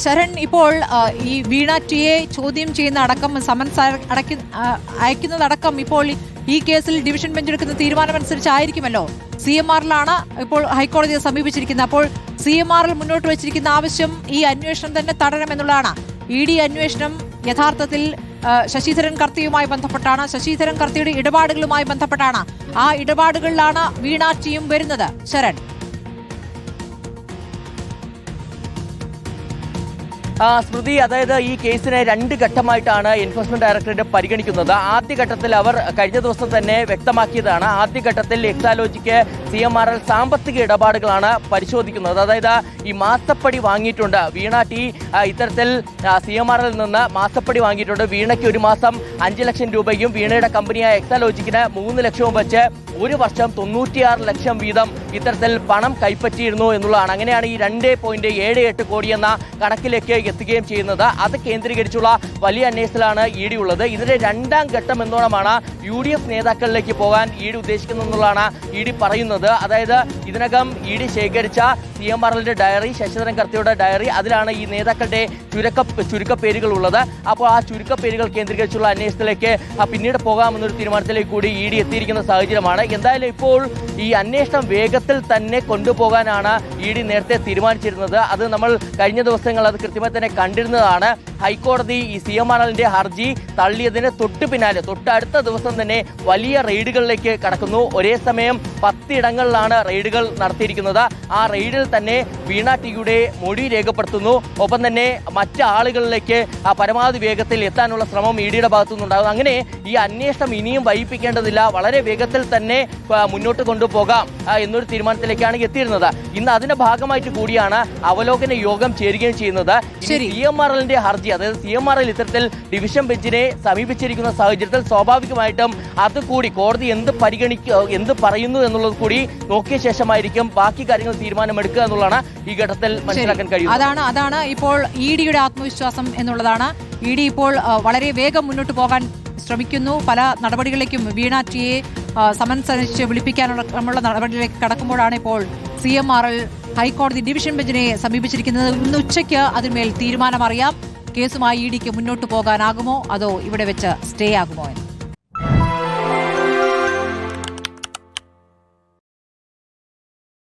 ശരൺ, ഇപ്പോൾ ഈ വീണ ടിയെ ചോദ്യം ചെയ്യുന്ന അടക്കം സമൻസ് അയക്കുന്നതടക്കം ഇപ്പോൾ ഈ കേസിൽ ഡിവിഷൻ ബെഞ്ച് എടുക്കുന്ന തീരുമാനമനുസരിച്ചായിരിക്കുമല്ലോ. CMRലാണ് ഇപ്പോൾ ഹൈക്കോടതിയെ സമീപിച്ചിരിക്കുന്നത്. അപ്പോൾ CMR മുന്നോട്ട് വെച്ചിരിക്കുന്ന ആവശ്യം ഈ അന്വേഷണം തന്നെ തടയണമെന്നുള്ളതാണ്. ED അന്വേഷണം യഥാർത്ഥത്തിൽ ശശിധരൻ കർത്തിയുമായി ബന്ധപ്പെട്ടാണ്, ശശിധരൻ കർത്തിയുടെ ഇടപാടുകളുമായി ബന്ധപ്പെട്ടാണ്. ആ ഇടപാടുകളിലാണ് വീണ ടിയും വരുന്നത്. ശരൺ, സ്മൃതി, അതായത് ഈ കേസിനെ 2 ഘട്ടമായിട്ടാണ് എൻഫോഴ്സ്മെന്റ് ഡയറക്ടറേറ്റ് പരിഗണിക്കുന്നത്. ആദ്യഘട്ടത്തിൽ അവർ കഴിഞ്ഞ ദിവസം തന്നെ വ്യക്തമാക്കിയതാണ്. ആദ്യഘട്ടത്തിൽ എക്സാലോജിക്ക് CMRL സാമ്പത്തിക ഇടപാടുകളാണ് പരിശോധിക്കുന്നത്. അതായത് ഈ മാസപ്പടി വാങ്ങിയിട്ടുണ്ട് വീണ ടി, ഇത്തരത്തിൽ CMRL നിന്ന് മാസപ്പടി വാങ്ങിയിട്ടുണ്ട്. വീണയ്ക്ക് ഒരു മാസം 5 ലക്ഷം രൂപയും വീണയുടെ കമ്പനിയായ എക്സാലോജിക്കിന് 3 ലക്ഷവും വെച്ച് ഒരു വർഷം 96 ലക്ഷം വീതം ഇത്തരത്തിൽ പണം കൈപ്പറ്റിയിരുന്നു എന്നുള്ളതാണ്. അങ്ങനെയാണ് ഈ 2.78 കോടി എന്ന കണക്കിലേക്ക് എത്തുകയും ചെയ്യുന്നത്. അത് കേന്ദ്രീകരിച്ചുള്ള വലിയ അന്വേഷണത്തിലാണ് ED ഉള്ളത്. ഇതിന്റെ 2ാം ഘട്ടം എന്നോണമാണ് UDF നേതാക്കളിലേക്ക് പോകാൻ ED ഉദ്ദേശിക്കുന്നതെന്നുള്ളതാണ് ED പറയുന്നത്. അതായത് ഇതിനകം ED ശേഖരിച്ച CMRLന്റെ ഡയറി, ശശിധരൻ കർത്തിയുടെ ഡയറി, അതിലാണ് ഈ നേതാക്കളുടെ ചുരുക്കപ്പേരുകൾ ഉള്ളത്. അപ്പോൾ ആ ചുരുക്കപ്പേരുകൾ കേന്ദ്രീകരിച്ചുള്ള അന്വേഷണത്തിലേക്ക് പിന്നീട് പോകാമെന്നൊരു തീരുമാനത്തിലേക്ക് കൂടി ED എത്തിയിരിക്കുന്ന സാഹചര്യമാണ്. എന്തായാലും ഇപ്പോൾ ഈ അന്വേഷണം വേഗത്തിൽ തന്നെ കൊണ്ടുപോകാനാണ് ED നേരത്തെ തീരുമാനിച്ചിരുന്നത്. അത് നമ്മൾ കഴിഞ്ഞ ദിവസങ്ങൾ അത് കൃത്യമായി തന്നെ കണ്ടിരുന്നതാണ്. ഹൈക്കോടതി ഈ CMRLന്റെ ഹർജി തള്ളിയതിന് തൊട്ടടുത്ത ദിവസം തന്നെ വലിയ റെയ്ഡുകളിലേക്ക് കടക്കുന്നു. ഒരേ സമയം 10 ഇടങ്ങളിലാണ് റെയ്ഡുകൾ നടത്തിയിരിക്കുന്നത്. ആ റെയ്ഡിൽ തന്നെ വീണ ടിയുടെ മൊഴി രേഖപ്പെടുത്തുന്നു. ഒപ്പം തന്നെ മറ്റ് ആളുകളിലേക്ക് പരമാവധി വേഗത്തിൽ എത്താനുള്ള ശ്രമം EDയുടെ ഭാഗത്തുനിന്നുണ്ടാകുന്നു. അങ്ങനെ ഈ അന്വേഷണം ഇനിയും വൈകിപ്പിക്കേണ്ടതില്ല, വളരെ വേഗത്തിൽ തന്നെ മുന്നോട്ട് കൊണ്ടുപോകാം എന്നൊരു തീരുമാനത്തിലേക്കാണ് എത്തിയിരുന്നത്. ഇന്ന് അതിന്റെ ഭാഗമായിട്ട് കൂടിയാണ് അവലോകന യോഗം ചേരുകയും ചെയ്യുന്നത്. CMRLന്റെ ഹർജി, അതായത് CMRL ഇത്തരത്തിൽ ഡിവിഷൻ ബെഞ്ചിനെ സമീപിച്ചിരിക്കുന്ന സാഹചര്യത്തിൽ സ്വാഭാവികമായിട്ടും അതുകൂടി കോടതി എന്ത് പറയുന്നു എന്നുള്ളത് കൂടി നോക്കിയ ശേഷമായിരിക്കും ബാക്കി കാര്യങ്ങൾ തീരുമാനമെടുക്കുക എന്നുള്ളതാണ് ഈ ഘട്ടത്തിൽ മനസ്സിലാക്കാൻ കഴിയുന്നത്. അതാണ് ഇപ്പോൾ EDയുടെ ആത്മവിശ്വാസം എന്നുള്ളതാണ്. ED ഇപ്പോൾ വളരെ വേഗം മുന്നോട്ട് പോകാൻ ശ്രമിക്കുന്നു. പല നടപടികളിലേക്കും വീണ ടിയെ സമൻസ് അന്വേഷിച്ച് വിളിപ്പിക്കാനുള്ള നടപടികളിലേക്ക് കടക്കുമ്പോഴാണ് ഇപ്പോൾ CMRL ഹൈക്കോടതി ഡിവിഷൻ ബെഞ്ചിനെ സമീപിച്ചിരിക്കുന്നത്. ഇന്ന് ഉച്ചയ്ക്ക് അതിന്മേൽ തീരുമാനം അറിയാം. കേസുമായി EDക്ക് മുന്നോട്ട് പോകാനാകുമോ അതോ ഇവിടെ വെച്ച് സ്റ്റേ ആകുമോ എന്ന്.